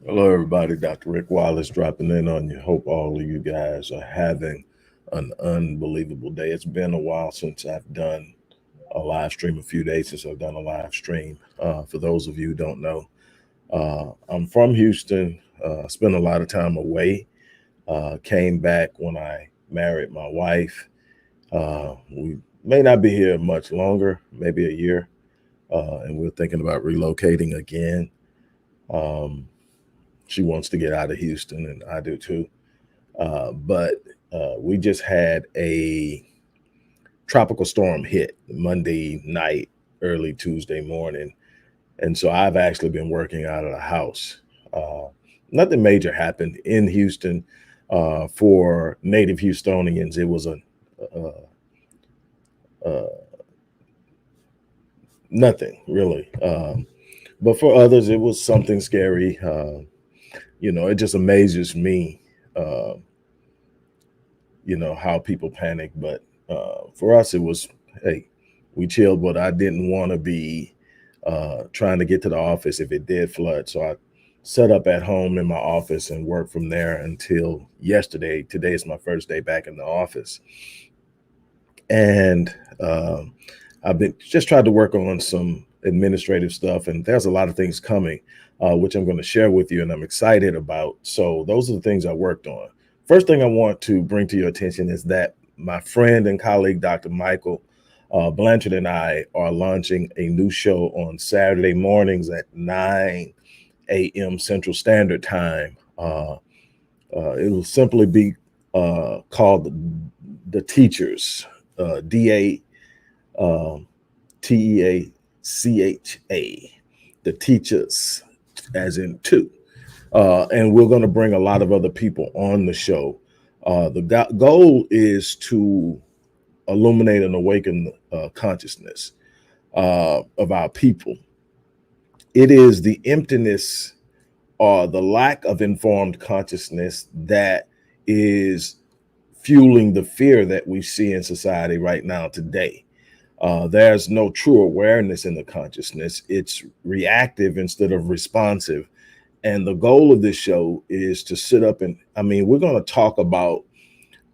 Hello, everybody. Dr. Rick Wallace dropping in on you. Hope all of you guys are having an unbelievable day. It's been a while since I've done a live stream, a few days since I've done a live stream. For those of you who don't know, I'm from Houston, spent a lot of time away, came back when I married my wife. We may not be here much longer, maybe a year, and we're thinking about relocating again. Um, she wants to get out of Houston, and I do too. But we just had a tropical storm hit Monday night, early Tuesday morning. And so I've actually been working out of the house. Uh, Nothing major happened in Houston. For native Houstonians, it was uh, uh, nothing really. But for others, it was something scary. It just amazes me. Uh, how people panic. But for us, it was, hey, we chilled, but I didn't want to be trying to get to the office if it did flood. So I set up at home in my office and worked from there until yesterday. Today is my first day back in the office. And I've been just tried to work on some administrative stuff, and there's a lot of things coming, which I'm going to share with you, and I'm excited about. So those are the things I worked on. First thing I want to bring to your attention is that my friend and colleague, Dr. Michael Blanchard, and I are launching a new show on Saturday mornings at 9 a.m. Central Standard Time. It will simply be called the Teachers, DATEACHA, the Teachers, as in two. And we're going to bring a lot of other people on the show. The goal is to illuminate and awaken consciousness of our people. It is the emptiness or the lack of informed consciousness that is fueling the fear that we see in society right now today. There's no true awareness in the consciousness. It's reactive instead of responsive. And the goal of this show is to sit up and, we're going to talk about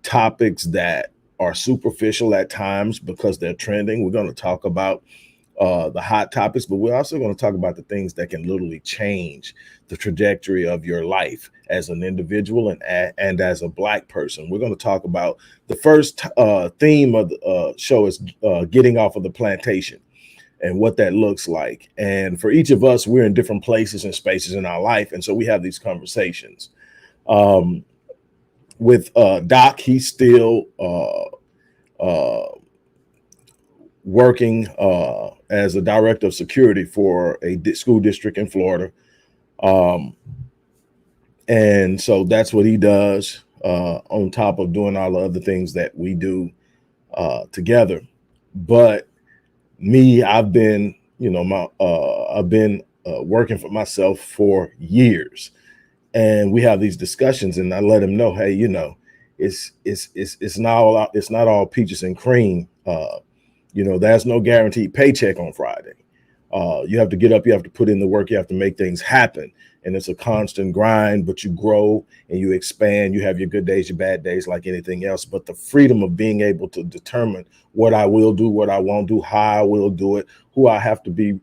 topics that are superficial at times because they're trending. We're going to talk about the hot topics, but we're also going to talk about the things that can literally change the trajectory of your life as an individual and as a Black person. We're going to talk about the first theme of the show is getting off of the plantation and what that looks like. And for each of us, we're in different places and spaces in our life. And so we have these conversations. With Doc, he's still working as a director of security for a school district in Florida. And so that's what he does on top of doing all the other things that we do together. But me, I've been, I've been working for myself for years, and we have these discussions, and I let him know, hey, it's not all peaches and cream. There's no guaranteed paycheck on Friday. You have to get up, you have to put in the work, you have to make things happen. And it's a constant grind, but you grow and you expand. You have your good days, your bad days, like anything else. But the freedom of being able to determine what I will do, what I won't do, how I will do it, who I have to be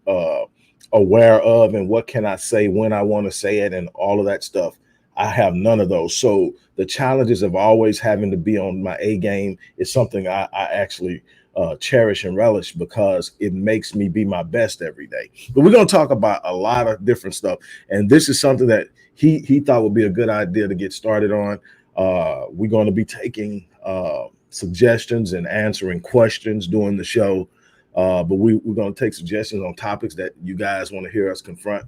aware of, and what can I say when I want to say it, and all of that stuff. I have none of those. So the challenges of always having to be on my A game is something I actually cherish and relish because it makes me be my best every day. But we're going to talk about a lot of different stuff. And this is something that he thought would be a good idea to get started on. We're going to be taking suggestions and answering questions during the show. But we're going to take suggestions on topics that you guys want to hear us confront.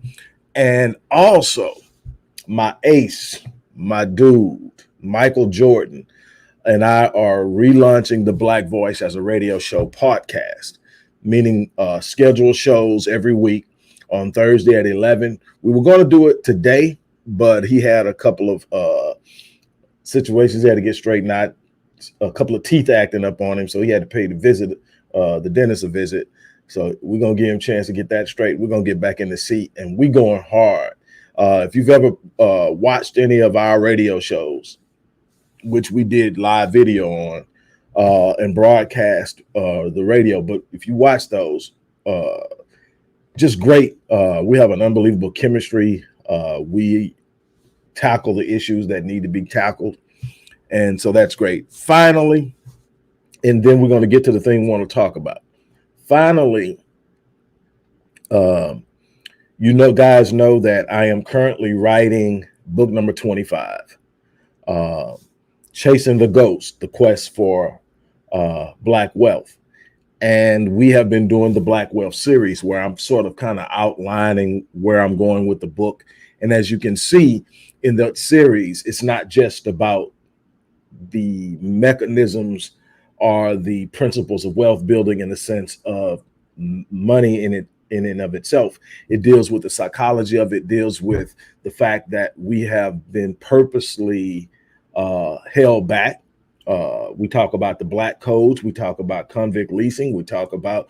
And also, my ace, my dude, Michael Jordan, and I are relaunching the Black Voice as a radio show podcast, meaning scheduled shows every week on Thursday at 11. We were going to do it today, but he had a couple of situations he had to get straightened out, a couple of teeth acting up on him, so he had to pay the dentist a visit. So we're going to give him a chance to get that straight. We're going to get back in the seat, and we going hard. If you've ever watched any of our radio shows, which we did live video on and broadcast the radio, but if you watch those, just great. We have an unbelievable chemistry. We tackle the issues that need to be tackled. And so that's great. Finally, and then we're going to get to the thing we want to talk about. Finally, guys know that I am currently writing book number 25, Chasing the Ghost, the Quest for Black Wealth. And we have been doing the Black Wealth series where I'm sort of kind of outlining where I'm going with the book. And as you can see in that series, it's not just about the mechanisms or the principles of wealth building in the sense of money in and of itself. It deals with the psychology of it, deals with the fact that we have been purposely held back. We talk about the black codes. We talk about convict leasing. We talk about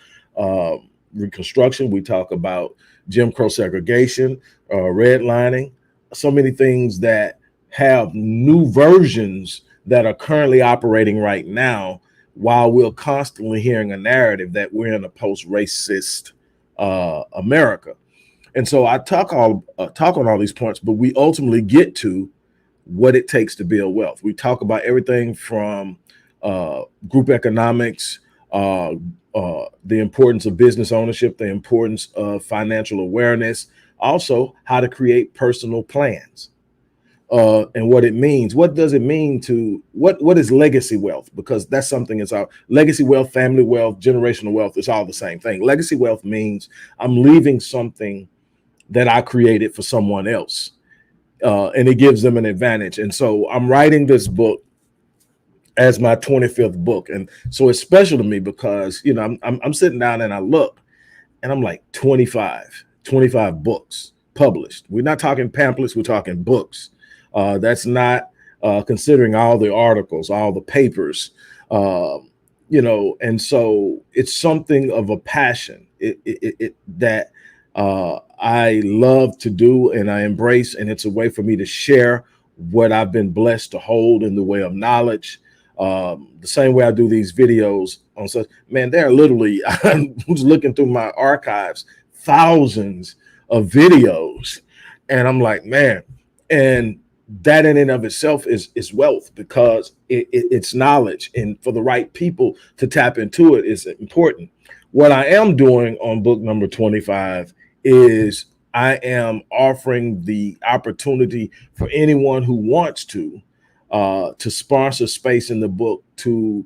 Reconstruction. We talk about Jim Crow segregation, redlining, so many things that have new versions that are currently operating right now, while we're constantly hearing a narrative that we're in a post-racist America. And so I talk on all these points, but we ultimately get to what it takes to build wealth. We talk about everything from group economics, the importance of business ownership, the importance of financial awareness, also how to create personal plans, and what it means. What does it mean to, what is legacy wealth? Because that's something, it's our legacy wealth, family wealth, generational wealth, it's all the same thing. Legacy wealth means I'm leaving something that I created for someone else, and it gives them an advantage. And so I'm writing this book as my 25th book. And so it's special to me because, I'm sitting down and I look and I'm like 25 books published. We're not talking pamphlets, we're talking books. That's not considering all the articles, all the papers, and so it's something of a passion that I love to do and I embrace. And it's a way for me to share what I've been blessed to hold in the way of knowledge. The same way I do these videos on such, man, there are literally, I was looking through my archives, thousands of videos. And I'm like, man, and that in and of itself is wealth, because it's knowledge, and for the right people to tap into it is important. What I am doing on book number 25 is I am offering the opportunity for anyone who wants to sponsor space in the book, to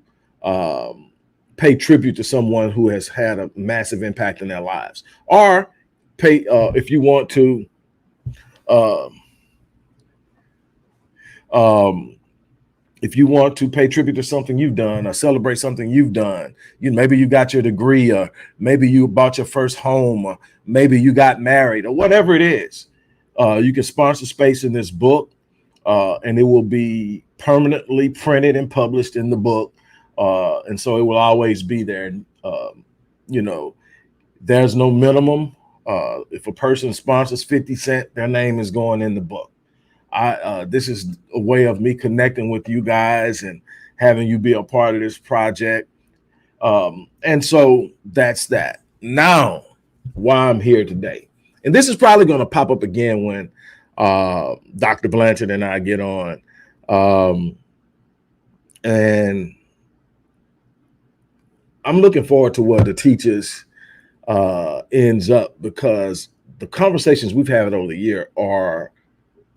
pay tribute to someone who has had a massive impact in their lives, or pay if you want to pay tribute to something you've done or celebrate something you've done. Maybe you got your degree, or maybe you bought your first home, or maybe you got married, or whatever it is. You can sponsor space in this book, and it will be permanently printed and published in the book. And so it will always be there. There's no minimum. If a person sponsors 50 cents, their name is going in the book. This is a way of me connecting with you guys and having you be a part of this project. And so that's that. Now, why I'm here today, and this is probably going to pop up again when Dr. Blanchard and I get on. And I'm looking forward to what the teachers ends up, because the conversations we've had over the year are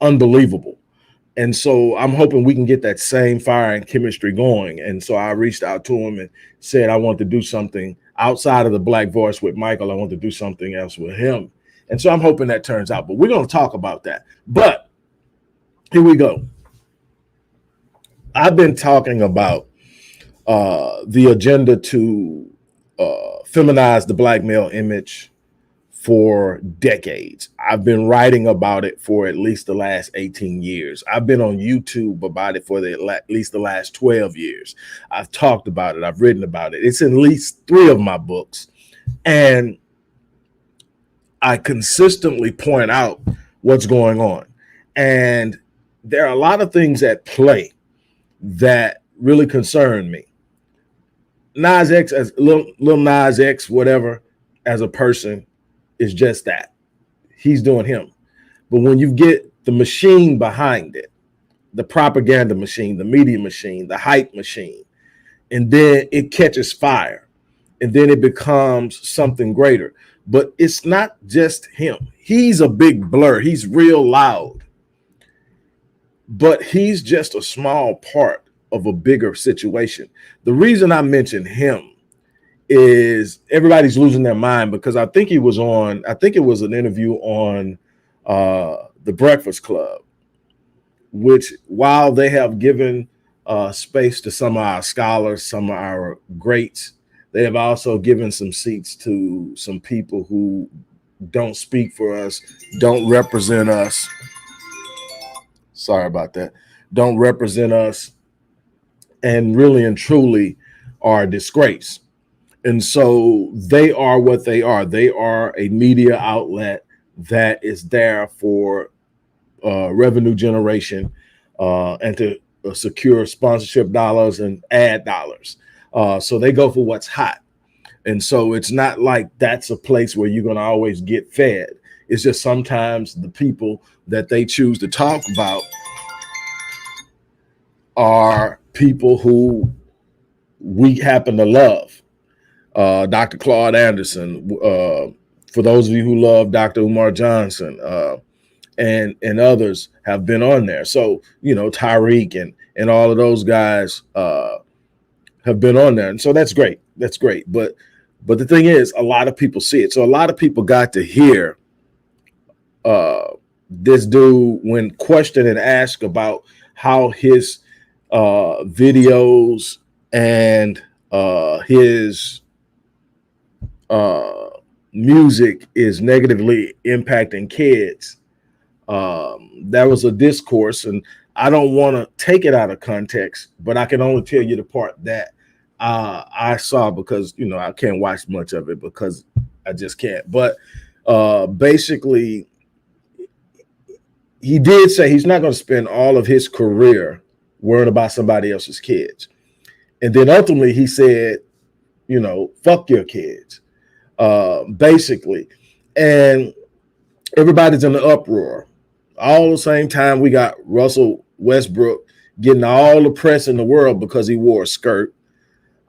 unbelievable. And so I'm hoping we can get that same fire and chemistry going. And so I reached out to him and said, I want to do something outside of the Black Voice with Michael. I want to do something else with him. And so I'm hoping that turns out, but we're going to talk about that. But here we go. I've been talking about the agenda to feminize the Black male image for decades. I've been writing about it for at least the last 18 years. I've been on YouTube about it for at least the last 12 years. I've talked about it. I've written about it. It's in at least 3 of my books. And I consistently point out what's going on. And there are a lot of things at play that really concern me. Nas X, as Lil Nas X, whatever, as a person, is just that. He's doing him. But when you get the machine behind it, the propaganda machine, the media machine, the hype machine, and then it catches fire, and then it becomes something greater. But it's not just him. He's a big blur. He's real loud. But he's just a small part of a bigger situation. The reason I mention him is everybody's losing their mind because I think it was an interview on The Breakfast Club, which while they have given space to some of our scholars, some of our greats, they have also given some seats to some people who don't speak for us, don't represent us. Sorry about that. Don't represent us, and really and truly are a disgrace. And so they are what they are. They are a media outlet that is there for revenue generation and to secure sponsorship dollars and ad dollars. So they go for what's hot. And so it's not like that's a place where you're going to always get fed. It's just sometimes the people that they choose to talk about are people who we happen to love. Dr. Claude Anderson, for those of you who love Dr. Umar Johnson, and others have been on there. So, Tyreek and all of those guys have been on there. And so that's great. That's great. But the thing is, a lot of people see it. So a lot of people got to hear this dude when questioned and asked about how his videos and his music is negatively impacting kids. That was a discourse, and I don't want to take it out of context, but I can only tell you the part that I saw because, I can't watch much of it because I just can't. But basically, he did say he's not going to spend all of his career worrying about somebody else's kids. And then ultimately he said, fuck your kids, basically. And everybody's in the uproar. All the same time, we got Russell Westbrook getting all the press in the world because he wore a skirt.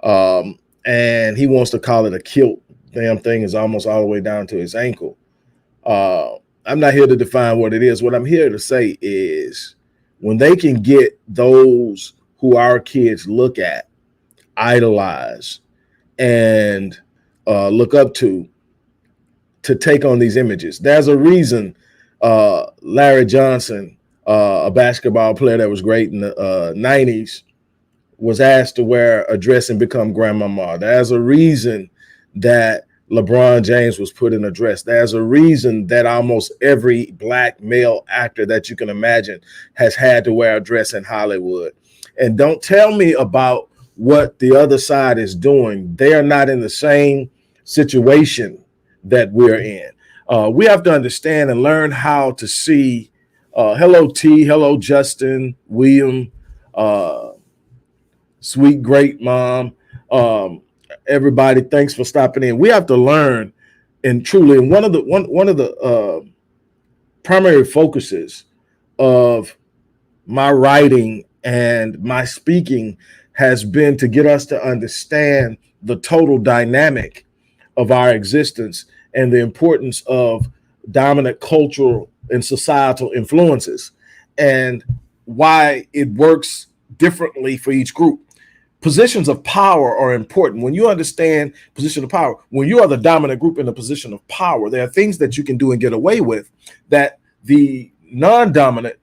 And he wants to call it a kilt. Damn thing is almost all the way down to his ankle. I'm not here to define what it is. What I'm here to say is when they can get those who our kids look at, idolize, and look up to take on these images. There's a reason Larry Johnson, a basketball player that was great in the 90s, was asked to wear a dress and become grandmama. There's a reason that LeBron James was put in a dress. There's a reason that almost every black male actor that you can imagine has had to wear a dress in Hollywood. And don't tell me about what the other side is doing. They are not in the same situation that we're in. We have to understand and learn how to see. Hello, T. Hello, Justin, William, sweet, great mom. Everybody, thanks for stopping in. We have to learn, and truly, and one of the primary focuses of my writing and my speaking has been to get us to understand the total dynamic of our existence and the importance of dominant cultural and societal influences and why it works differently for each group. Positions of power are important. When you understand position of power, when you are the dominant group in a position of power, there are things that you can do and get away with that the non-dominant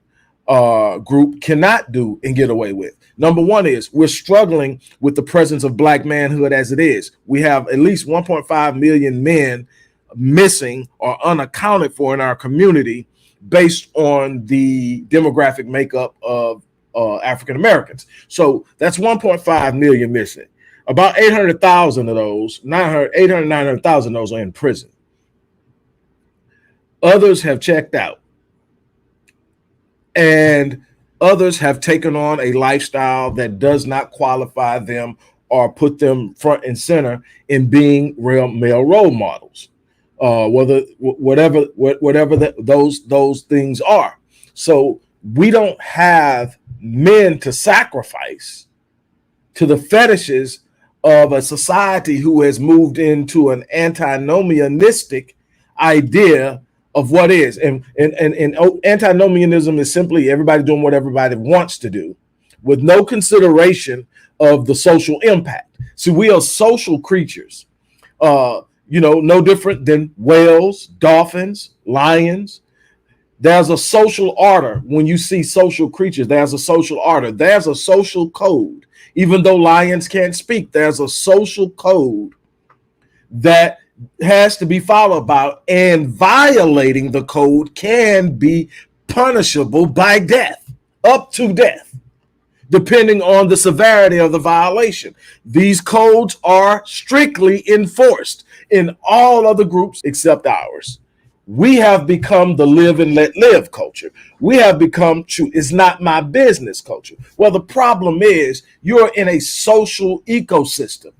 group cannot do and get away with. Number one is we're struggling with the presence of black manhood as it is. We have at least 1.5 million men missing or unaccounted for in our community based on the demographic makeup of African Americans. So that's 1.5 million missing. About 800,000 of those, 900,000 of those are in prison. Others have checked out. And others have taken on a lifestyle that does not qualify them or put them front and center in being real male role models, whatever those things are. So we don't have men to sacrifice to the fetishes of a society who has moved into an antinomianistic idea of what is. And antinomianism is simply everybody doing what everybody wants to do with no consideration of the social impact. See, we are social creatures, no different than whales, dolphins, lions. There's a social order. When you see social creatures, there's a social order. There's a social code. Even though lions can't speak, there's a social code that has to be followed by, and violating the code can be punishable by death, up to death, depending on the severity of the violation. These codes are strictly enforced in all other groups except ours. We have become the live and let live culture. We have become it's not my business culture. Well, the problem is you're in a social ecosystem.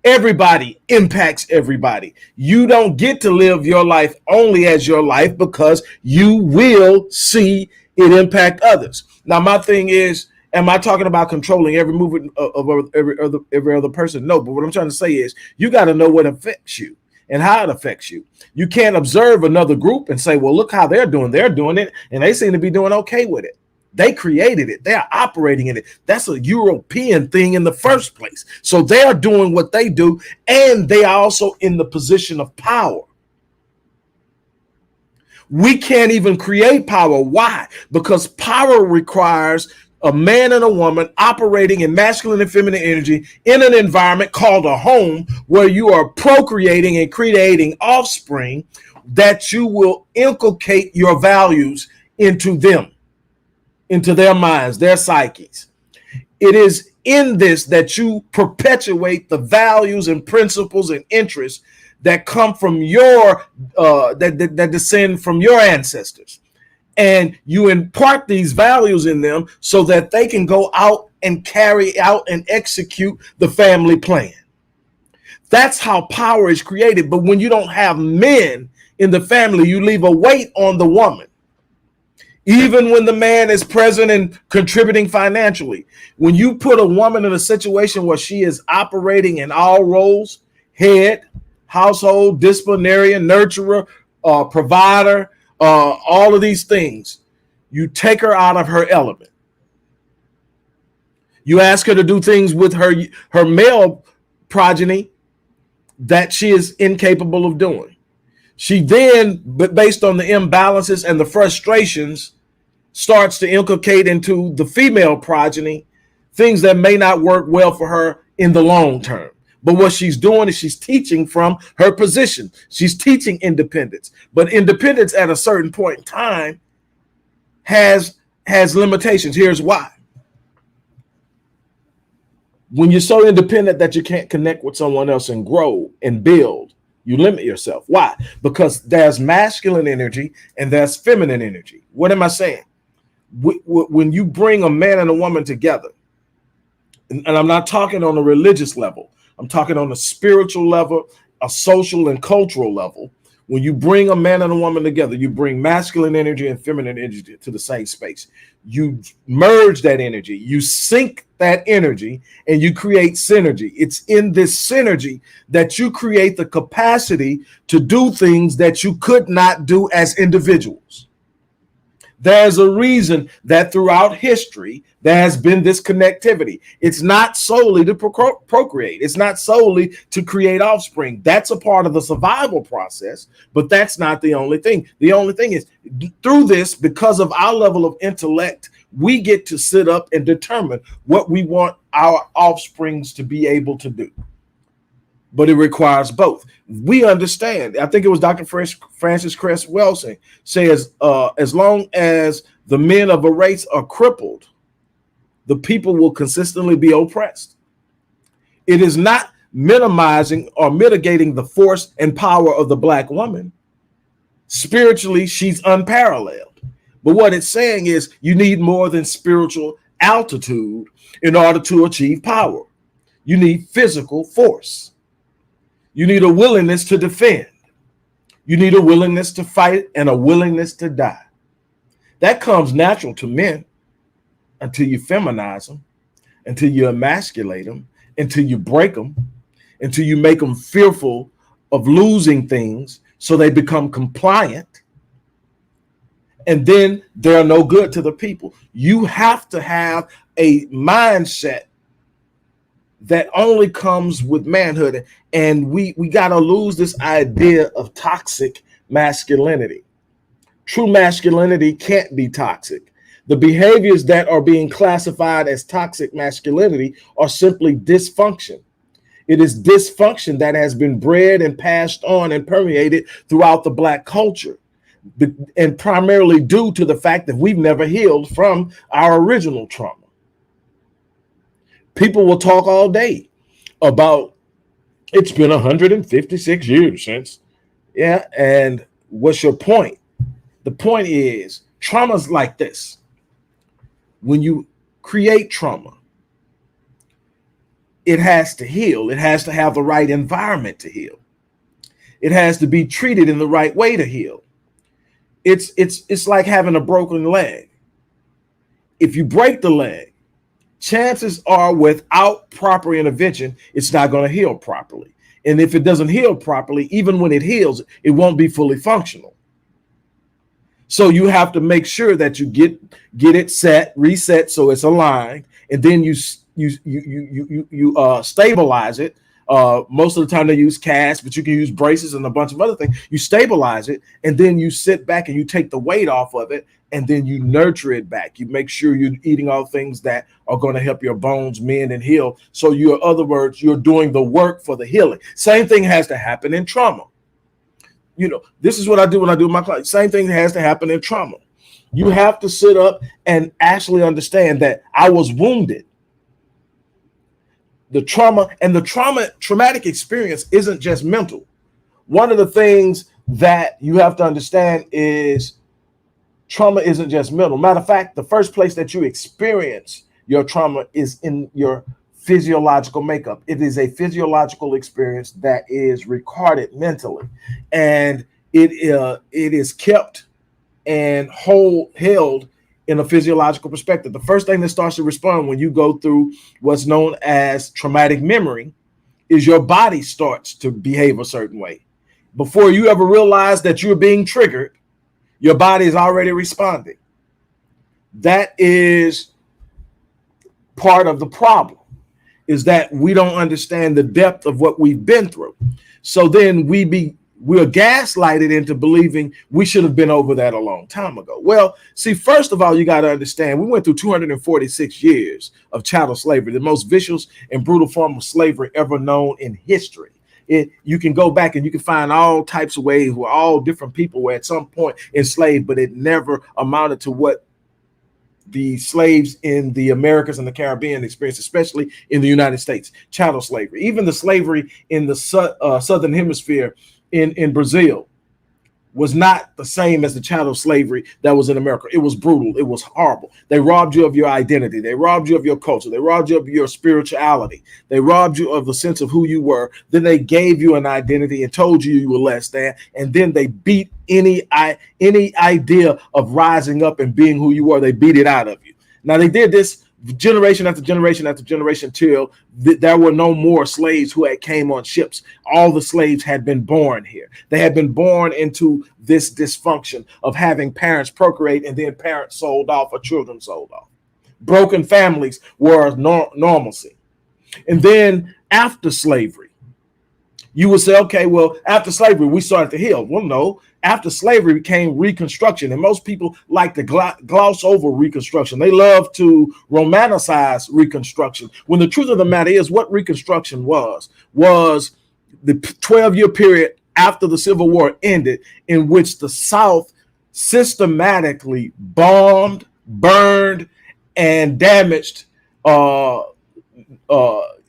Everybody impacts everybody. You don't get to live your life only as your life, because you will see it impact others. Now, my thing is, am I talking about controlling every movement of every other person? No, but what I'm trying to say is you got to know what affects you and how it affects you. You can't observe another group and say, well, look how they're doing it, and they seem to be doing okay with it. They created it. They're operating in it. That's a European thing in the first place. So they're doing what they do, and they are also in the position of power. We can't even create power. Why? Because power requires a man and a woman operating in masculine and feminine energy in an environment called a home, where you are procreating and creating offspring that you will inculcate your values into them, into their minds, their psyches. It is in this that you perpetuate the values and principles and interests that come from your that descend from your ancestors. And you impart these values in them so that they can go out and carry out and execute the family plan. That's how power is created. But when you don't have men in the family, you leave a weight on the woman. Even when the man is present and contributing financially, when you put a woman in a situation where she is operating in all roles, head, household, disciplinarian, nurturer, provider, all of these things, you take her out of her element. You ask her to do things with her male progeny that she is incapable of doing. She then, but based on the imbalances and the frustrations, starts to inculcate into the female progeny things that may not work well for her in the long term. But what she's doing is she's teaching from her position. She's teaching independence. But independence at a certain point in time has limitations. Here's why. When you're so independent that you can't connect with someone else and grow and build, you limit yourself. Why? Because there's masculine energy and there's feminine energy. What am I saying? When you bring a man and a woman together, and I'm not talking on a religious level, I'm talking on a spiritual level, a social and cultural level. When you bring a man and a woman together, you bring masculine energy and feminine energy to the same space. You merge that energy, you sync that energy, and you create synergy. It's in this synergy that you create the capacity to do things that you could not do as individuals. There's a reason that throughout history, there has been this connectivity. It's not solely to procreate. It's not solely to create offspring. That's a part of the survival process, but that's not the only thing. The only thing is through this, because of our level of intellect, we get to sit up and determine what we want our offsprings to be able to do. But it requires both. We understand. I think it was Dr. Francis Cress Welsing says, as long as the men of a race are crippled, the people will consistently be oppressed. It is not minimizing or mitigating the force and power of the black woman. Spiritually, she's unparalleled. But what it's saying is you need more than spiritual altitude in order to achieve power. You need physical force. You need a willingness to defend. You need a willingness to fight and a willingness to die. That comes natural to men until you feminize them, until you emasculate them, until you break them, until you make them fearful of losing things so they become compliant. And then they're no good to the people. You have to have a mindset that only comes with manhood. And we got to lose this idea of toxic masculinity. True masculinity can't be toxic. The behaviors that are being classified as toxic masculinity are simply dysfunction. It is dysfunction that has been bred and passed on and permeated throughout the Black culture, and primarily due to the fact that we've never healed from our original trauma. People will talk all day about it's been 156 years since. Yeah, and what's your point? The point is trauma's like this. When you create trauma, it has to heal. It has to have the right environment to heal. It has to be treated in the right way to heal. It's like having a broken leg. If you break the leg, chances are without proper intervention, it's not going to heal properly. And if it doesn't heal properly, even when it heals, it won't be fully functional. So you have to make sure that you get it set, reset so it's aligned, and then you stabilize it. Most of the time they use casts, but you can use braces and a bunch of other things. You stabilize it, and then you sit back and you take the weight off of it, and then you nurture it back. You make sure you're eating all things that are going to help your bones mend and heal. So in other words, you're doing the work for the healing. Same thing has to happen in trauma. You know, this is what I do when I do my clients. Same thing has to happen in trauma. You have to sit up and actually understand that I was wounded. The traumatic experience isn't just mental. One of the things that you have to understand is trauma isn't just mental. Matter of fact, the first place that you experience your trauma is in your physiological makeup. It is a physiological experience that is recorded mentally, and it is kept and held in a physiological perspective. The first thing that starts to respond when you go through what's known as traumatic memory is your body starts to behave a certain way. Before you ever realize that you're being triggered, your body is already responding. That is part of the problem, is that we don't understand the depth of what we've been through. So then we're gaslighted into believing we should have been over that a long time ago. Well, see, first of all, you got to understand, we went through 246 years of chattel slavery, the most vicious and brutal form of slavery ever known in history. You can go back and you can find all types of ways where all different people were at some point enslaved, but it never amounted to what the slaves in the Americas and the Caribbean experienced, especially in the United States, chattel slavery. Even the slavery in the Southern Hemisphere in Brazil was not the same as the chattel slavery that was in America. It was brutal. It was horrible. They robbed you of your identity. They robbed you of your culture. They robbed you of your spirituality. They robbed you of the sense of who you were. Then they gave you an identity and told you were less than. And then they beat any idea of rising up and being who you were. They beat it out of you. Now, they did this generation after generation after generation till there were no more slaves who had came on ships. All the slaves had been born here. They had been born into this dysfunction of having parents procreate and then parents sold off or children sold off. Broken families were normalcy. And then after slavery, you would say, okay, well, after slavery, we started to heal. Well, no. After slavery came Reconstruction, and most people like to gloss over Reconstruction. They love to romanticize Reconstruction, when the truth of the matter is what Reconstruction was the 12-year period after the Civil War ended, in which the South systematically bombed, burned, and damaged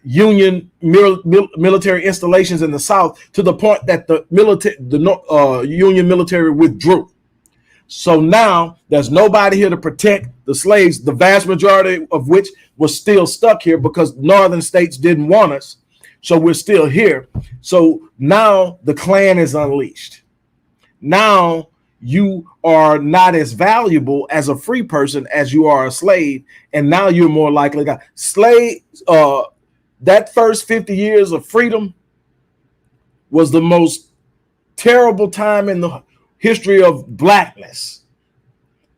Union military installations in the South, to the point that the Union military withdrew. So now there's nobody here to protect the slaves, the vast majority of which was still stuck here because northern states didn't want us. So we're still here. So now the Klan is unleashed. Now you are not as valuable as a free person as you are a slave. And now you're more likely to slave. That first 50 years of freedom was the most terrible time in the history of blackness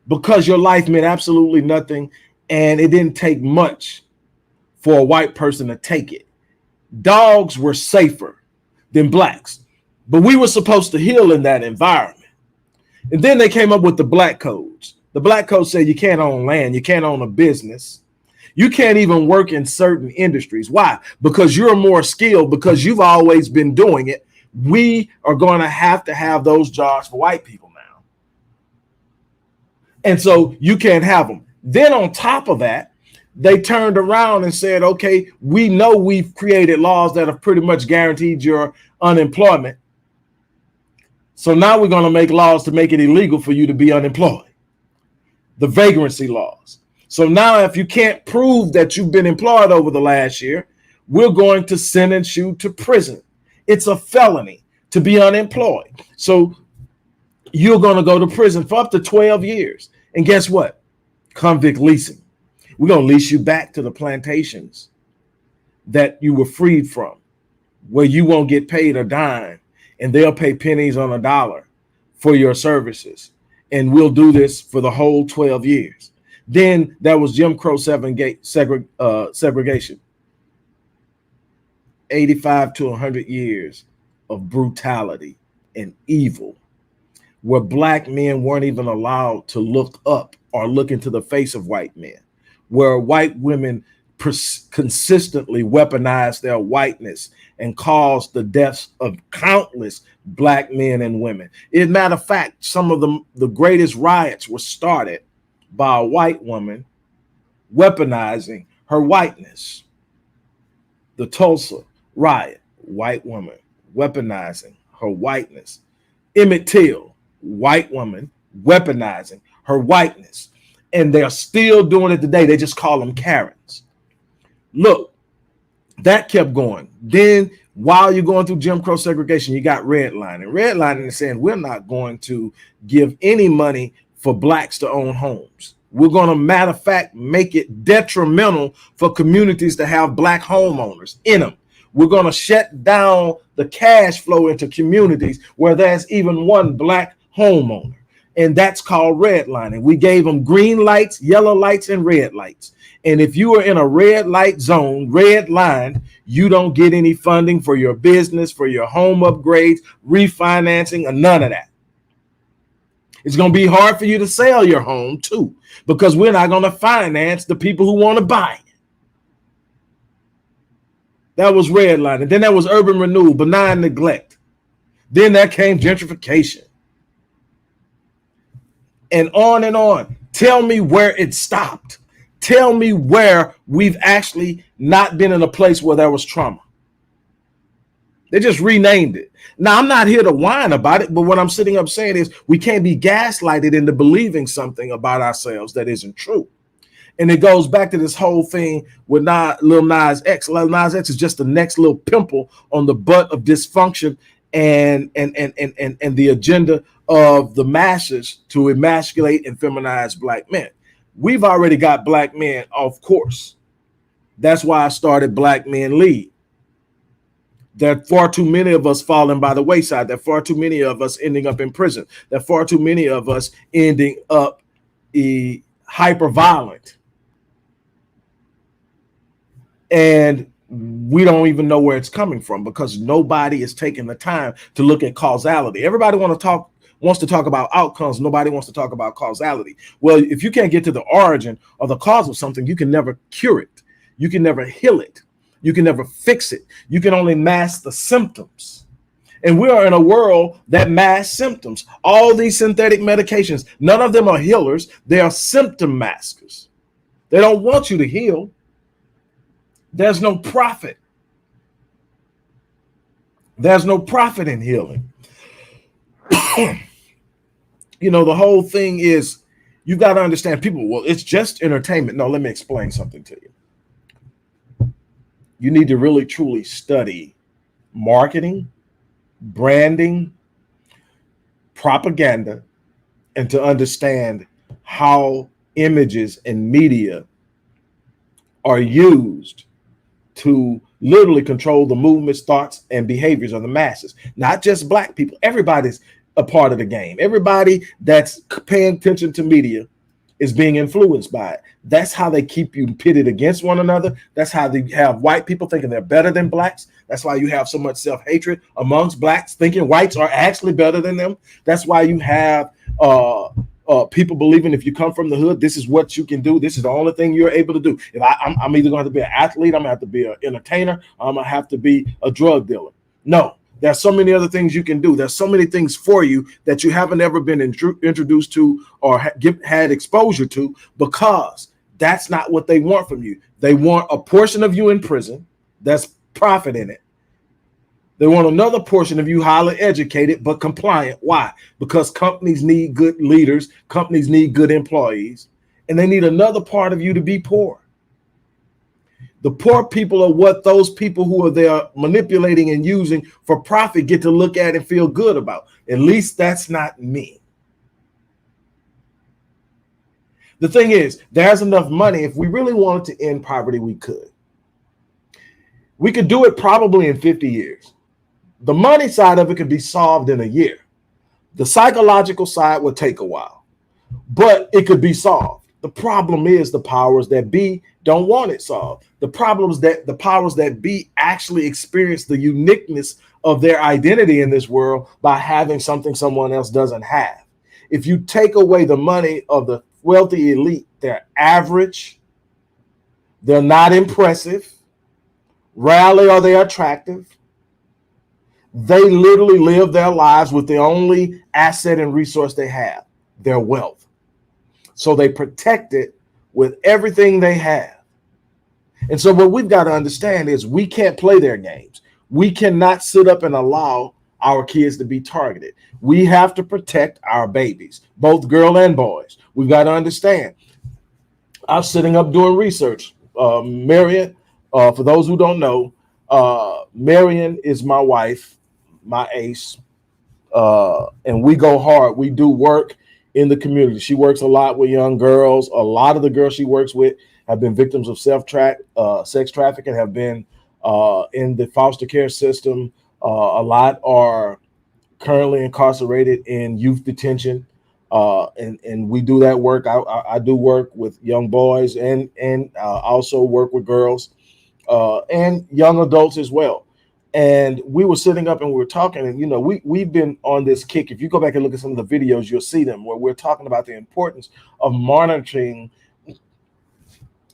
because your life meant absolutely nothing and it didn't take much for a white person to take it. Dogs were safer than blacks, but we were supposed to heal in that environment. And then they came up with the black codes. The black code said you can't own land, you can't own a business, you can't even work in certain industries. Why? Because you're more skilled, because you've always been doing it. We are going to have those jobs for white people now. And so you can't have them. Then on top of that, they turned around and said, okay, we know we've created laws that have pretty much guaranteed your unemployment. So now we're going to make laws to make it illegal for you to be unemployed. The vagrancy laws. So now if you can't prove that you've been employed over the last year, we're going to sentence you to prison. It's a felony to be unemployed. So you're going to go to prison for up to 12 years. And guess what? Convict leasing. We're going to lease you back to the plantations that you were freed from, where you won't get paid a dime, and they'll pay pennies on a dollar for your services. And we'll do this for the whole 12 years. Then there was Jim Crow segregation. 85 to 100 years of brutality and evil, where black men weren't even allowed to look up or look into the face of white men, where white women consistently weaponized their whiteness and caused the deaths of countless black men and women. As a matter of fact, some of the greatest riots were started by a white woman weaponizing her whiteness. The Tulsa riot, white woman weaponizing her whiteness. Emmett Till, white woman weaponizing her whiteness. And they're still doing it today. They just call them Karens. Look, that kept going. Then while you're going through Jim Crow segregation, you got redlining. Redlining is saying we're not going to give any money for blacks to own homes. We're going to, matter of fact, make it detrimental for communities to have black homeowners in them. We're going to shut down the cash flow into communities where there's even one black homeowner. And that's called redlining. We gave them green lights, yellow lights, and red lights. And if you are in a red light zone, red line, you don't get any funding for your business, for your home upgrades, refinancing, or none of that. It's going to be hard for you to sell your home too, because we're not going to finance the people who want to buy it. That was redlining. Then there was urban renewal, benign neglect. Then there came gentrification. And on and on. Tell me where it stopped. Tell me where we've actually not been in a place where there was trauma. They just renamed it. Now, I'm not here to whine about it, but what I'm sitting up saying is we can't be gaslighted into believing something about ourselves that isn't true. And it goes back to this whole thing with Lil Nas X. Lil Nas X is just the next little pimple on the butt of dysfunction and the agenda of the masses to emasculate and feminize black men. We've already got black men off course. That's why I started Black Men Lead. There are far too many of us falling by the wayside. There are far too many of us ending up in prison. There are far too many of us ending up hyper violent. And we don't even know where it's coming from because nobody is taking the time to look at causality. Everybody wants to talk about outcomes. Nobody wants to talk about causality. Well, if you can't get to the origin or the cause of something, you can never cure it. You can never heal it. You can never fix it. You can only mask the symptoms. And we are in a world that masks symptoms. All these synthetic medications, none of them are healers. They are symptom maskers. They don't want you to heal. There's no profit. There's no profit in healing. You know, the whole thing is you got to understand people, well, it's just entertainment. No, let me explain something to you. You need to really truly study marketing, branding, propaganda, and to understand how images and media are used to literally control the movements, thoughts, and behaviors of the masses. Not just black people. Everybody's a part of the game. Everybody that's paying attention to media is being influenced by it. That's how they keep you pitted against one another. That's how they have white people thinking they're better than blacks. That's why you have so much self-hatred amongst blacks, thinking whites are actually better than them. That's why you have people believing if you come from the hood, this is what you can do. This is the only thing you're able to do. If I'm either going to be an athlete, I'm going to have to be an entertainer, I'm going to have to be a drug dealer. No, there's so many other things you can do. There's so many things for you that you haven't ever been introduced to or had exposure to, because that's not what they want from you. They want a portion of you in prison. That's profit in it. They want another portion of you highly educated but compliant. Why? Because companies need good leaders, companies need good employees, and they need another part of you to be poor. The poor people are what those people who are there manipulating and using for profit get to look at and feel good about. At least that's not me. The thing is, there's enough money. If we really wanted to end poverty, we could. We could do it probably in 50 years. The money side of it could be solved in a year. The psychological side would take a while, but it could be solved. The problem is the powers that be don't want it solved. The powers that be actually experience the uniqueness of their identity in this world by having something someone else doesn't have. If you take away the money of the wealthy elite, they're average, they're not impressive, rarely are they attractive. They literally live their lives with the only asset and resource they have, their wealth. So they protect it with everything they have. And so what we've got to understand is we can't play their games. We cannot sit up and allow our kids to be targeted. We have to protect our babies, both girl and boys. We've got to understand. I was sitting up doing research. Marion, for those who don't know, Marion is my wife, my ace, and we go hard. We do work in the community. She works a lot with young girls. A lot of the girls she works with have been victims of sex trafficking, have been in the foster care system. A lot are currently incarcerated in youth detention, and we do that work. I do work with young boys and also work with girls and young adults as well. And we were sitting up and we were talking, and we've been on this kick. If you go back and look at some of the videos, you'll see them where we're talking about the importance of monitoring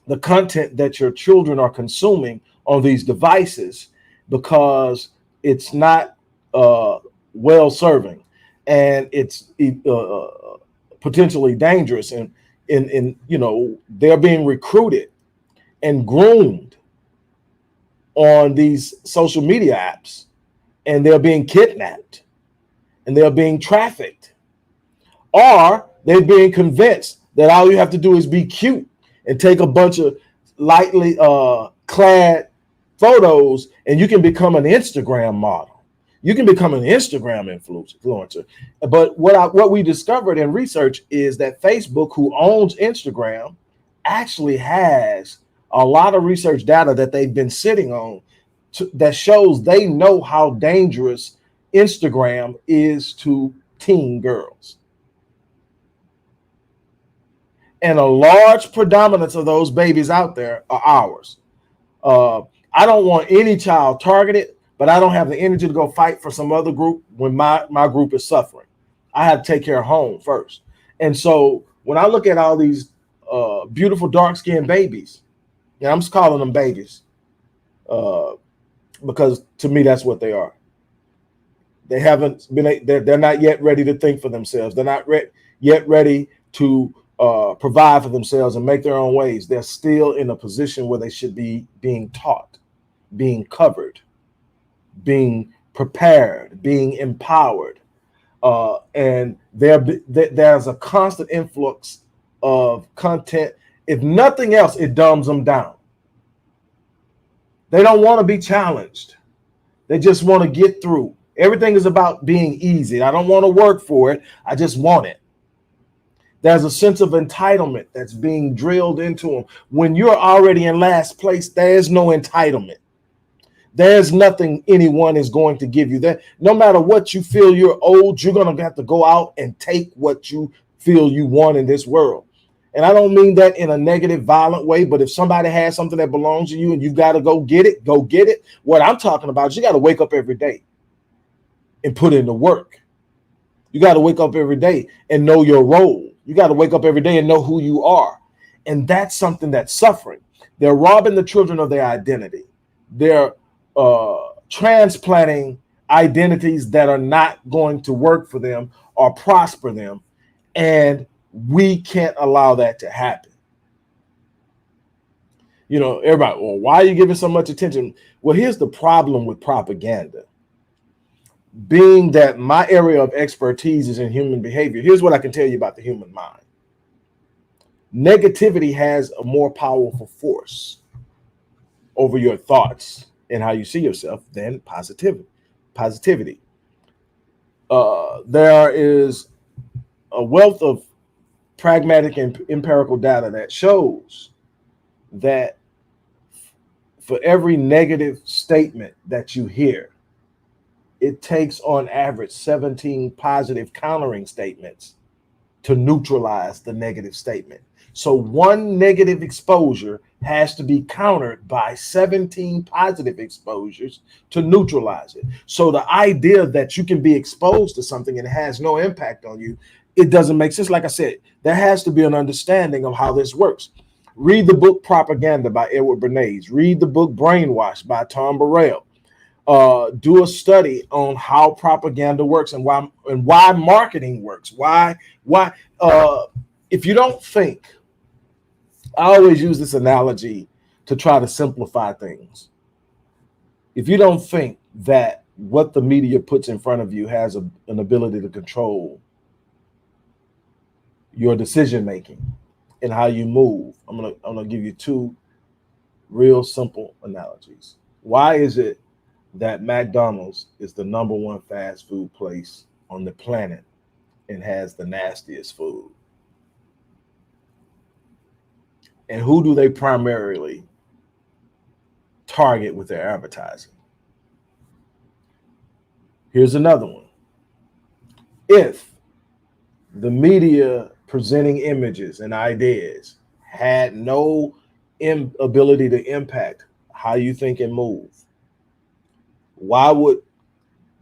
the content that your children are consuming on these devices, because it's not well serving, and it's potentially dangerous, and they're being recruited and groomed on these social media apps, and they're being kidnapped and they're being trafficked, or they're being convinced that all you have to do is be cute and take a bunch of lightly clad photos and you can become an Instagram model. You can become an Instagram influencer. But what we discovered in research is that Facebook, who owns Instagram, actually has a lot of research data that they've been sitting on that shows they know how dangerous Instagram is to teen girls. And a large predominance of those babies out there are ours. I don't want any child targeted, but I don't have the energy to go fight for some other group when my group is suffering. I have to take care of home first. And so when I look at all these beautiful dark-skinned babies, and I'm just calling them babies because to me that's what they are. They haven't been. They're not yet ready to think for themselves. They're not yet ready to provide for themselves and make their own ways. They're still in a position where they should be being taught, being covered, being prepared, being empowered. And there's a constant influx of content. If nothing else, it dumbs them down. They don't want to be challenged. They just want to get through. Everything is about being easy. I don't want to work for it. I just want it. There's a sense of entitlement that's being drilled into them. When you're already in last place, there's no entitlement. There's nothing anyone is going to give you. That no matter what you feel you're owed, you're going to have to go out and take what you feel you want in this world. And I don't mean that in a negative, violent way, but if somebody has something that belongs to you and you've got to go get it, go get it. What I'm talking about is you got to wake up every day and put in the work. You got to wake up every day and know your role. You got to wake up every day and know who you are. And that's something that's suffering. They're robbing the children of their identity. They're transplanting identities that are not going to work for them or prosper them. And we can't allow that to happen. You know, everybody, well, why are you giving so much attention? Well, here's the problem with propaganda. Being that my area of expertise is in human behavior, here's what I can tell you about the human mind. Negativity has a more powerful force over your thoughts and how you see yourself than positivity. There is a wealth of pragmatic and empirical data that shows that for every negative statement that you hear, it takes on average 17 positive countering statements to neutralize the negative statement. So one negative exposure has to be countered by 17 positive exposures to neutralize it. So the idea that you can be exposed to something and it has no impact on you, it doesn't make sense. Like I said, there has to be an understanding of how this works. Read the book Propaganda by Edward Bernays. Read the book Brainwashed by Tom Burrell. Do a study on how propaganda works and why marketing works. Why if you don't think, I always use this analogy to try to simplify things. If you don't think that what the media puts in front of you has an ability to control your decision making and how you move, I'm gonna give you two real simple analogies. Why is it that McDonald's is the #1 fast food place on the planet and has the nastiest food? And who do they primarily target with their advertising? Here's another one. If the media presenting images and ideas had no ability to impact how you think and move, why would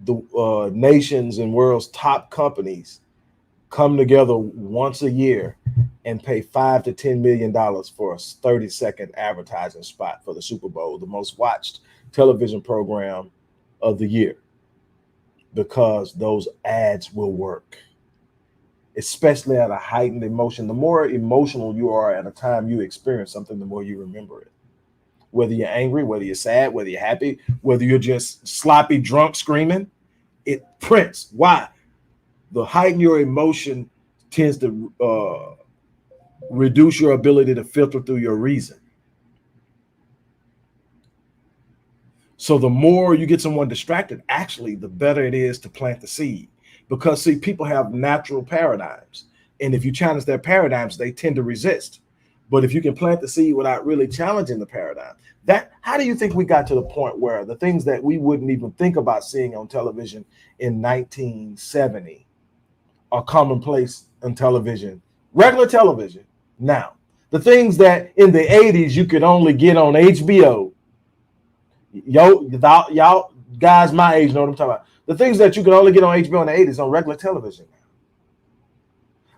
the nations and world's top companies come together once a year and pay $5 to $10 million for a 30-second advertising spot for the Super Bowl, the most watched television program of the year? Because those ads will work, especially at a heightened emotion. The more emotional you are at a time you experience something, the more you remember it. Whether you're angry, whether you're sad, whether you're happy, whether you're just sloppy drunk screaming, it prints. Why? The heighten your emotion tends to reduce your ability to filter through your reason. So the more you get someone distracted, actually, the better it is to plant the seed. Because, see, people have natural paradigms. And if you challenge their paradigms, they tend to resist. But if you can plant the seed without really challenging the paradigm, how do you think we got to the point where the things that we wouldn't even think about seeing on television in 1970 are commonplace on television, regular television now? The things that in the 80s you could only get on HBO. Y'all guys my age know what I'm talking about. The things that you could only get on HBO in the 80s on regular television now.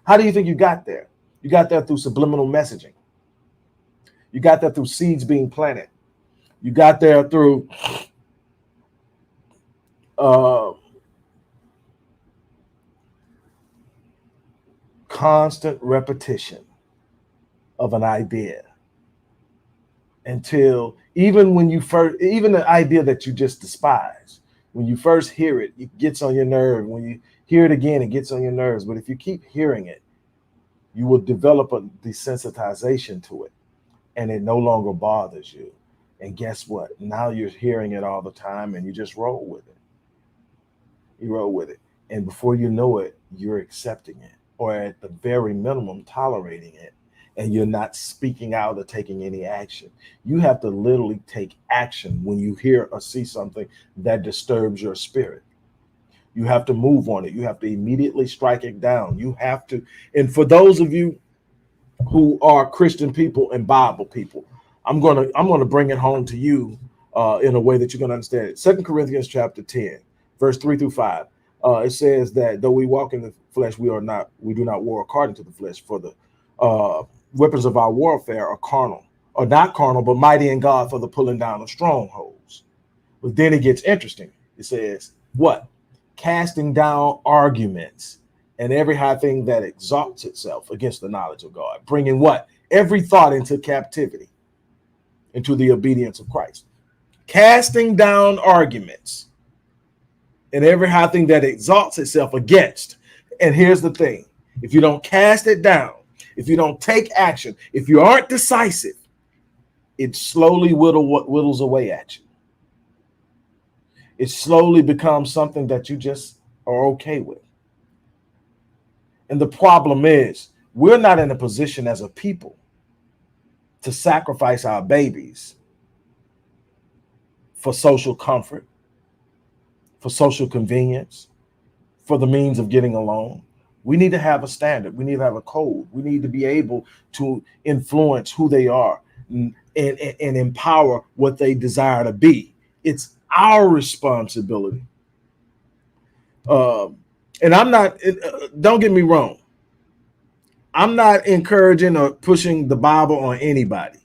How do you think you got there? You got there through subliminal messaging. You got there through seeds being planted. You got there through constant repetition of an idea until even the idea that you just despise, when you first hear it, it gets on your nerve. When Hear it again, it gets on your nerves. But if you keep hearing it, you will develop a desensitization to it, and it no longer bothers you. And guess what? Now you're hearing it all the time, and you just roll with it. You roll with it. And before you know it, you're accepting it, or at the very minimum, tolerating it. And you're not speaking out or taking any action. You have to literally take action when you hear or see something that disturbs your spirit. You have to move on it. You have to immediately strike it down. You have to. And for those of you who are Christian people and Bible people, I'm gonna bring it home to you in a way that you're gonna understand it. 2 Corinthians chapter 10, verse 3 through 5. It says that though we walk in the flesh, we do not war according to the flesh. For the weapons of our warfare are carnal, or not carnal, but mighty in God for the pulling down of strongholds. But then it gets interesting. It says, what? Casting down arguments and every high thing that exalts itself against the knowledge of God, bringing what? Every thought into captivity, into the obedience of Christ. Casting down arguments and every high thing that exalts itself against. And here's the thing. If you don't cast it down, if you don't take action, if you aren't decisive, it slowly whittles away at you. It slowly becomes something that you just are okay with. And the problem is, we're not in a position as a people to sacrifice our babies for social comfort, for social convenience, for the means of getting along. We need to have a standard. We need to have a code. We need to be able to influence who they are and empower what they desire to be. It's our responsibility. And I'm not, don't get me wrong. I'm not encouraging or pushing the Bible on anybody.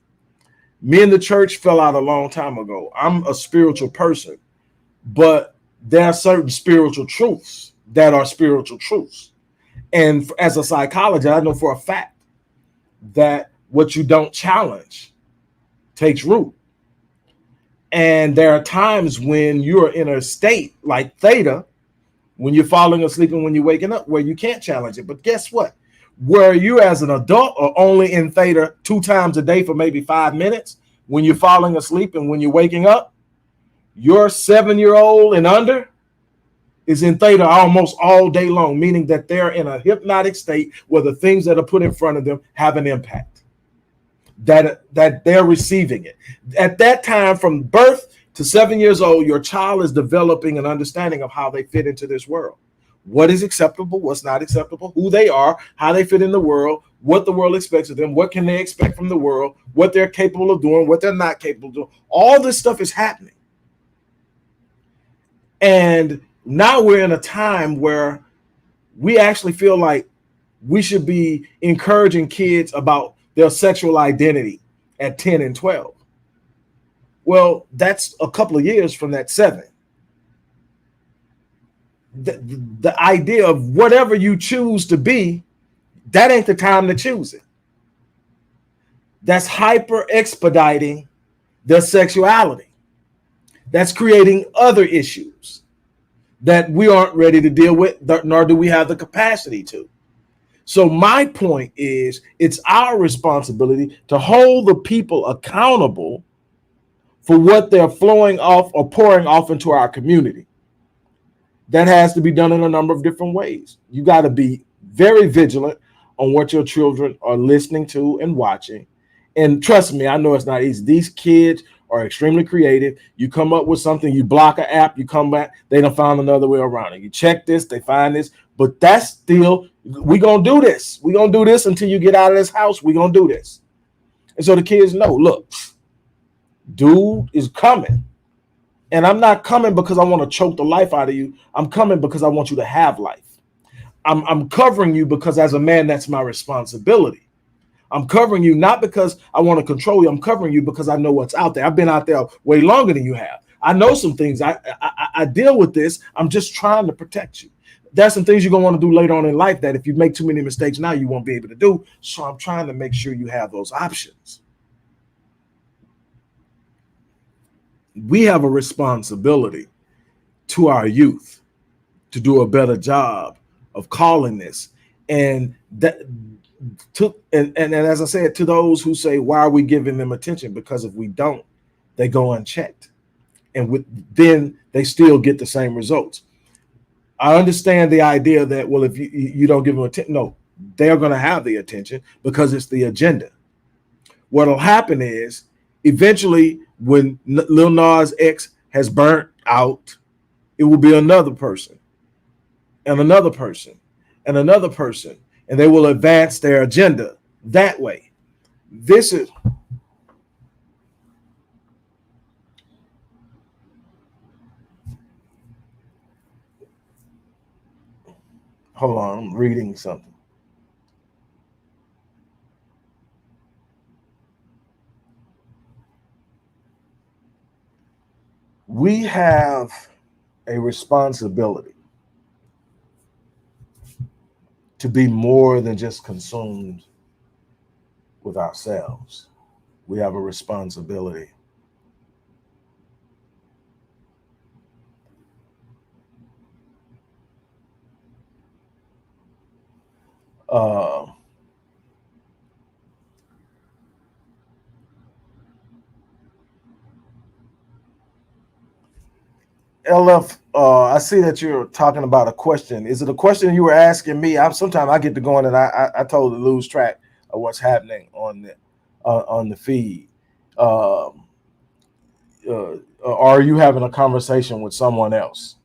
Me and the church fell out a long time ago. I'm a spiritual person, but there are certain spiritual truths that are spiritual truths. And as a psychologist, I know for a fact that what you don't challenge takes root. And there are times when you're in a state like theta, when you're falling asleep and when you're waking up, where you can't challenge it. But guess what? Where you as an adult are only in theta 2 times a day for maybe 5 minutes, when you're falling asleep and when you're waking up, your 7-year-old and under is in theta almost all day long, meaning that they're in a hypnotic state where the things that are put in front of them have an impact, that they're receiving it. At that time, from birth to 7 years old, your child is developing an understanding of how they fit into this world. What is acceptable, what's not acceptable, who they are, how they fit in the world, what the world expects of them, what can they expect from the world, what they're capable of doing, what they're not capable of doing. All this stuff is happening. And now we're in a time where we actually feel like we should be encouraging kids about their sexual identity at 10 and 12. Well, that's a couple of years from that 7. The idea of whatever you choose to be, that ain't the time to choose it. That's hyper expediting their sexuality. That's creating other issues that we aren't ready to deal with, nor do we have the capacity to. So my point is, it's our responsibility to hold the people accountable for what they're flowing off or pouring off into our community. That has to be done in a number of different ways. You got to be very vigilant on what your children are listening to and watching. And trust me, I know it's not easy. These kids are extremely creative. You come up with something, you block an app, you come back, they done found another way around it. You check this, they find this, but that's still, we gonna do this. We gonna do this until you get out of this house. We gonna do this. And so the kids know, look, dude is coming. And I'm not coming because I want to choke the life out of you. I'm coming because I want you to have life. I'm covering you because as a man, that's my responsibility. I'm covering you not because I want to control you. I'm covering you because I know what's out there. I've been out there way longer than you have. I know some things. I deal with this. I'm just trying to protect you. There's some things you're going to want to do later on in life that if you make too many mistakes now, you won't be able to do. So I'm trying to make sure you have those options. We have a responsibility to our youth. to do a better job of calling this. And that took and as I said, to those who say, why are we giving them attention? Because if we don't, they go unchecked. And then they still get the same results. I understand the idea that, well, if you don't give them attention, no, they're going to have the attention because it's the agenda. What'll happen is eventually when Lil Nas X has burnt out, it will be another person and another person and another person, and they will advance their agenda that way. This is hold on, I'm reading something. We have a responsibility to be more than just consumed with ourselves. We have a responsibility uh, LF, I see that you're talking about a question. Is it a question you were asking me? Sometimes I get to going and I totally lose track of what's happening on the feed. Are you having a conversation with someone else?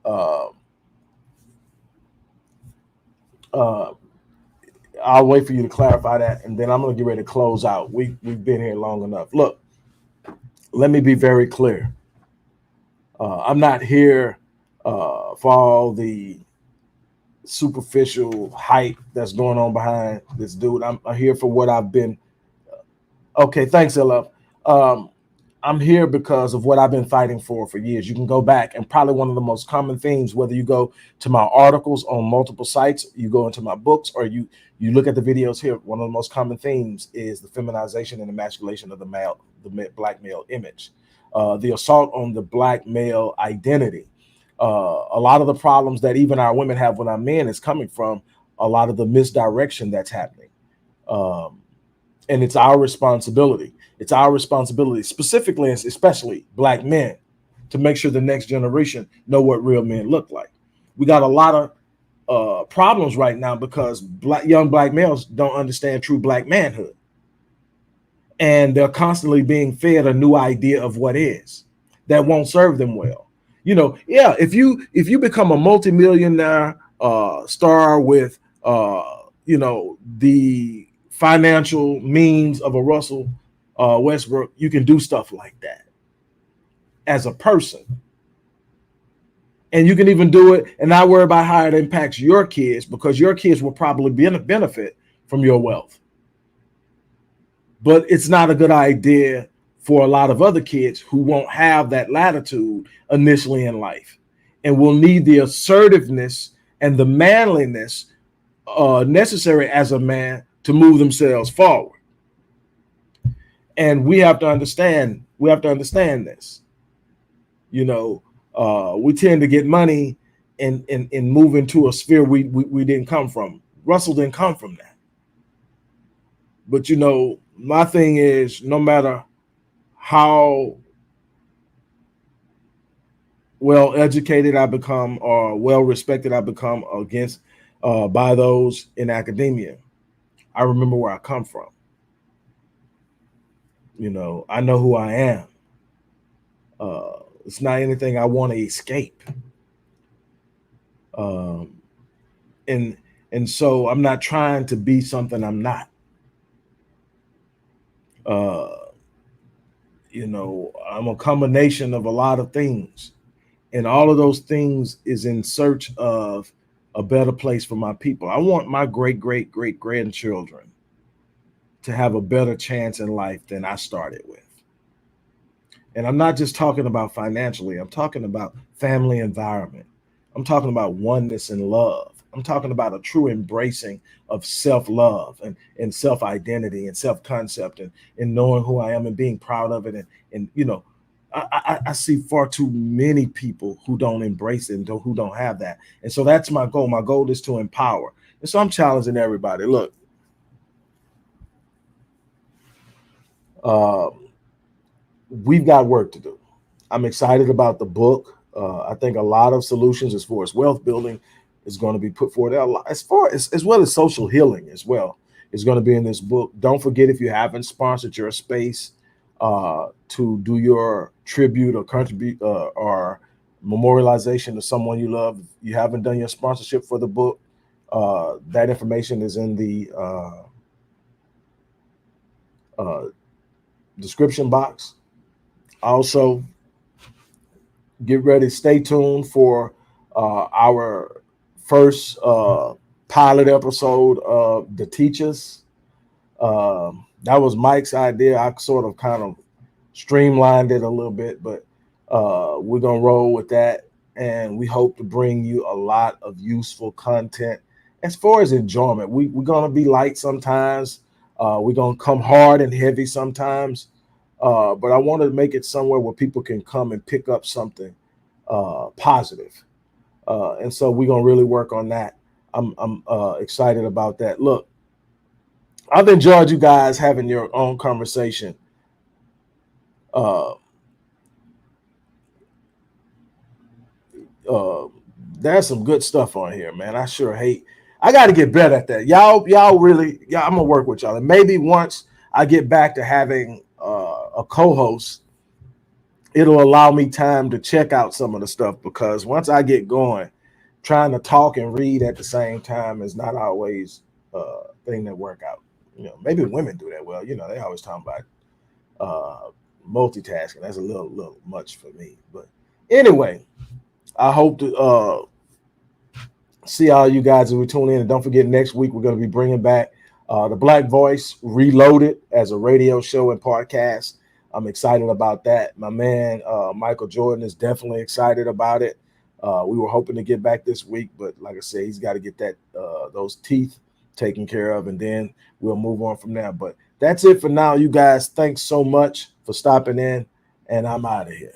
Uh, uh, I'll wait for you to clarify that, and then I'm going to get ready to close out. We've been here long enough. Look, let me be very clear. I'm not here for all the superficial hype that's going on behind this dude. I'm here for what I've been. Okay, thanks, Ella. I'm here because of what I've been fighting for years. You can go back, and probably one of the most common themes, whether you go to my articles on multiple sites, you go into my books, or you look at the videos here, one of the most common themes is the feminization and emasculation of the black male image, the assault on the black male identity. A lot of the problems that even our women have with our men is coming from a lot of the misdirection that's happening. And it's our responsibility. It's our responsibility, specifically and especially black men, to make sure the next generation know what real men look like. We got a lot of problems right now because young black males don't understand true black manhood. And they're constantly being fed a new idea of what is that won't serve them well. You know, yeah, if you become a multimillionaire star with the financial means of a Russell Westbrook, you can do stuff like that as a person. And you can even do it and not worry about how it impacts your kids, because your kids will probably benefit from your wealth. But it's not a good idea for a lot of other kids who won't have that latitude initially in life and will need the assertiveness and the manliness necessary as a man to move themselves forward. And we have to understand this. You know, we tend to get money and move into a sphere we didn't come from. Russell didn't come from that. But, you know, my thing is, no matter how well educated I become or well respected I become against by those in academia, I remember where I come from. You know, I know who I am. It's not anything I want to escape. And so I'm not trying to be something I'm not. You know, I'm a combination of a lot of things, and all of those things is in search of a better place for my people. I want my great grandchildren to have a better chance in life than I started with. And I'm not just talking about financially. I'm talking about family environment. I'm talking about oneness and love. I'm talking about a true embracing of self-love and self-identity and self-concept and knowing who I am and being proud of it and you know, I see far too many people who don't embrace it and who don't have that. And so that's my goal. My goal is to empower. And so I'm challenging everybody. Look, uh, we've got work to do. I'm excited about the book. I think a lot of solutions as far as wealth building is going to be put forward. As far as well as social healing as well is going to be in this book. Don't forget, if you haven't sponsored your space to do your tribute or contribute or memorialization to someone you love, you haven't done your sponsorship for the book, that information is in the uh, description box. Also, get ready, stay tuned for our first pilot episode of The Teachers. That was Mike's idea. I sort of kind of streamlined it a little bit, but we're going to roll with that. And we hope to bring you a lot of useful content. As far as enjoyment, we're going to be light sometimes. We're going to come hard and heavy sometimes. But I want to make it somewhere where people can come and pick up something positive. And so we're going to really work on that. I'm excited about that. Look, I've enjoyed you guys having your own conversation. Uh, there's some good stuff on here, man. I sure hate. I got to get better at that. Y'all really. Yeah, I'm gonna work with y'all, and maybe once I get back to having a co-host, it'll allow me time to check out some of the stuff, because once I get going, trying to talk and read at the same time is not always a thing that work out. Maybe women do that well. They always talking about multitasking. That's a little much for me. But anyway, I hope to see all you guys as we tune in. And don't forget, next week we're going to be bringing back the Black Voice Reloaded as a radio show and podcast. I'm excited about that. My man Michael Jordan is definitely excited about it. We were hoping to get back this week, but like I said, he's got to get that those teeth taken care of, and then we'll move on from there. But that's it for now, you guys. Thanks so much for stopping in, and I'm out of here.